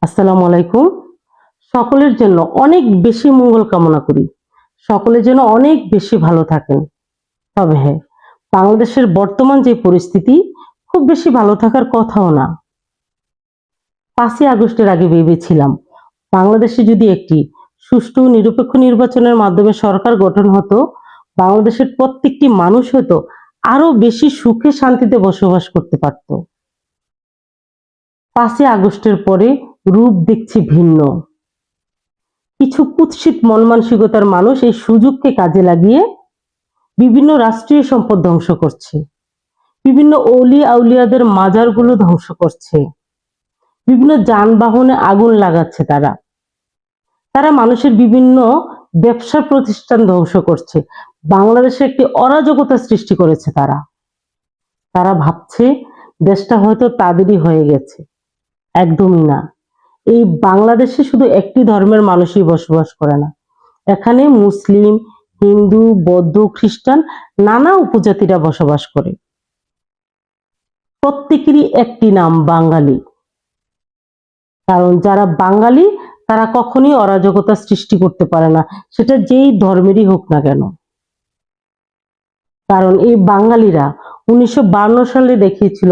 আসসালামু আলাইকুম। সকলের জন্য অনেক বেশি মঙ্গল কামনা করি। সকলের জন্য অনেক বেশি ভালো থাকেন। তবে হ্যাঁ, বাংলাদেশের বর্তমান যে পরিস্থিতি খুব বেশি ভালো থাকার কথাও না। 5ই আগস্টের আগে ভেবেছিলাম বাংলাদেশে যদি একটি সুষ্ঠু নিরপেক্ষ নির্বাচনের মাধ্যমে সরকার গঠন হতো, বাংলাদেশের প্রত্যেকটি মানুষ হয়তো আরো বেশি সুখে শান্তিতে বসবাস করতে পারত। 5ই আগস্টের পরে রূপ দেখছি ভিন্ন। কিছু কুৎসিত মন মানসিকতার মানুষ এই সুযোগকে কাজে লাগিয়ে বিভিন্ন রাষ্ট্রীয় সম্পদ ধ্বংস করছে, বিভিন্ন অলি আউলিয়াদের মাজারগুলো ধ্বংস করছে, বিভিন্ন যানবাহনে আগুন লাগাচ্ছে। তারা তারা মানুষের বিভিন্ন ব্যবসা প্রতিষ্ঠান ধ্বংস করছে। বাংলাদেশে একটি অরাজকতা সৃষ্টি করেছে। তারা তারা ভাবছে দেশটা হয়তো তাদেরই হয়ে গেছে। একদমই না। এই বাংলাদেশে শুধু একটি ধর্মের মানুষই বসবাস করে না। এখানে মুসলিম, হিন্দু, বৌদ্ধ, খ্রিস্টান নানা উপজাতিরা বসবাস করে। প্রত্যেকেরই একটি নাম বাঙালি। কারণ যারা বাঙালি তারা কখনোই অরাজকতা সৃষ্টি করতে পারে না, সেটা যেই ধর্মেরই হোক না কেন। কারণ এই বাঙালিরা 1952 সালে দেখিয়েছিল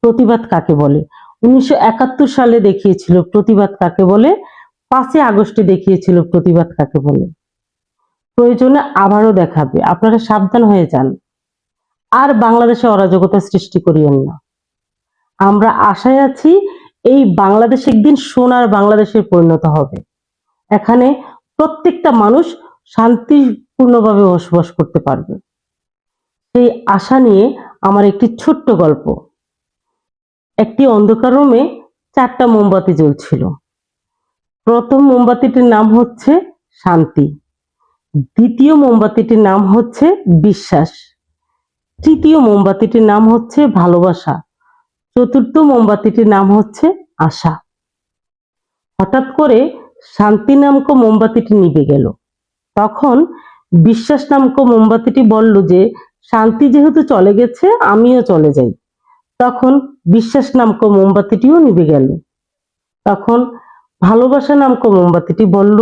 প্রতিবাদ কাকে বলে, 1971 সালে দেখিয়েছিল প্রতিবাদ কাকে বলে, 5ই আগস্টে দেখিয়েছিল প্রতিবাদ কাকে বলে। প্রয়োজনে আবারও দেখাবে। আপনারা সাবধান হয়ে যান। আর বাংলাদেশে অরাজকতা সৃষ্টি করিয়েন না। আমরা আশায় আছি এই বাংলাদেশ একদিন সোনার বাংলাদেশে পরিণত হবে। এখানে প্রত্যেকটা মানুষ শান্তিপূর্ণভাবে বসবাস করতে পারবে। সেই আশা নিয়ে আমার একটি ছোট্ট গল্প। একটি অন্ধকার রুমে 4টা মোমবাতি জ্বলছিল। প্রথম মোমবাতিটির নাম হচ্ছে শান্তি, দ্বিতীয় মোমবাতিটির নাম হচ্ছে বিশ্বাস, তৃতীয় মোমবাতিটির নাম হচ্ছে ভালোবাসা, চতুর্থ মোমবাতিটির নাম হচ্ছে আশা। হঠাৎ করে শান্তি নামক মোমবাতিটি নিভে গেল। তখন বিশ্বাস নামক মোমবাতিটি বলল যে শান্তি যেহেতু চলে গেছে আমিও চলে যাই। তখন বিশ্বাস নামক মোমবাতিটিও নিভে গেল। তখন ভালোবাসা নামক মোমবাতিটি বলল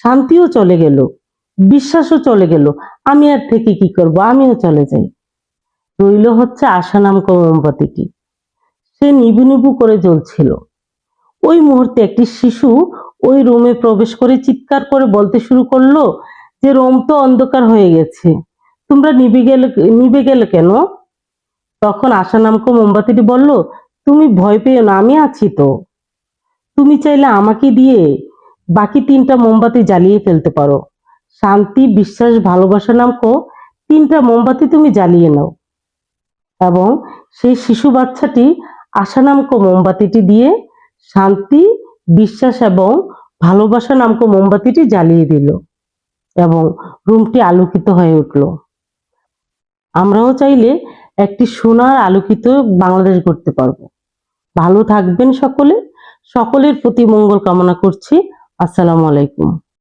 শান্তিও চলে গেল, বিশ্বাসও চলে গেল, আমি আর থেকে কি করব, আমিও চলে যাই। রইল হচ্ছে আশা নামক মোমবাতিটি। সে নিবু নিবু করে জ্বলছিল। ওই মুহূর্তে একটি শিশু ওই রুমে প্রবেশ করে চিৎকার করে বলতে শুরু করলো যে রুম তো অন্ধকার হয়ে গেছে, তোমরা নিভে গেলে কেন? তখন আশা নামক মোমবাতিটি বলল, তুমি ভয় পেও না, আমি আছি তো। তুমি চাইলে আমাকে দিয়ে বাকি 3টা মোমবাতি জ্বালিয়ে ফেলতে পারো। শান্তি, বিশ্বাস, ভালোবাসা নামক 3টা মোমবাতি তুমি জ্বালিয়ে নাও। এবং সেই শিশু বাচ্চাটি আশা নামক মোমবাতিটি দিয়ে শান্তি, বিশ্বাস এবং ভালোবাসা নামক মোমবাতিটি জ্বালিয়ে দিল এবং রুমটি আলোকিত হয়ে উঠল। আমরাও চাইলে একটি সোনার আলোকিত বাংলাদেশ গড়তে পারবো। ভালো থাকবেন সকলে। সকলের প্রতি মঙ্গল কামনা করছি। আসসালামু আলাইকুম।